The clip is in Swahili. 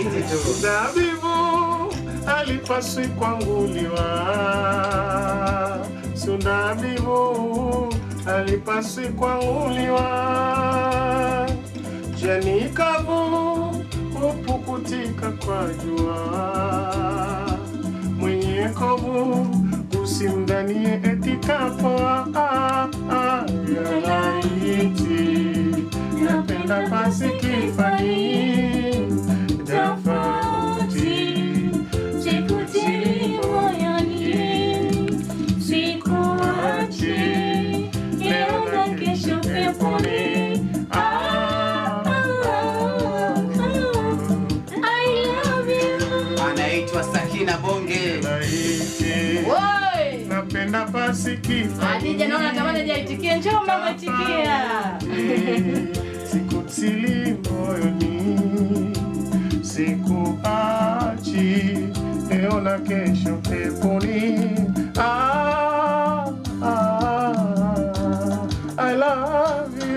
hiti tu. Zabibu alipaswi kwanguliwa, Zabibu alipaswi kwanguliwa, jani kavu upukutika kwa jua, mwenye kovu usimdanie eti kapoa. Ya laiti napenda pasi kifani tofauti, sikutili moyoni, sikuachi leo na kesho peponi. I love you. Anaitwa Sakina Bonge. Woi, napenda pasi kifani. Hadija naona kama hajaitikia, njoo mama itikia. Sikutili moyoni, sikuachi leo na kesho peponi. I love you.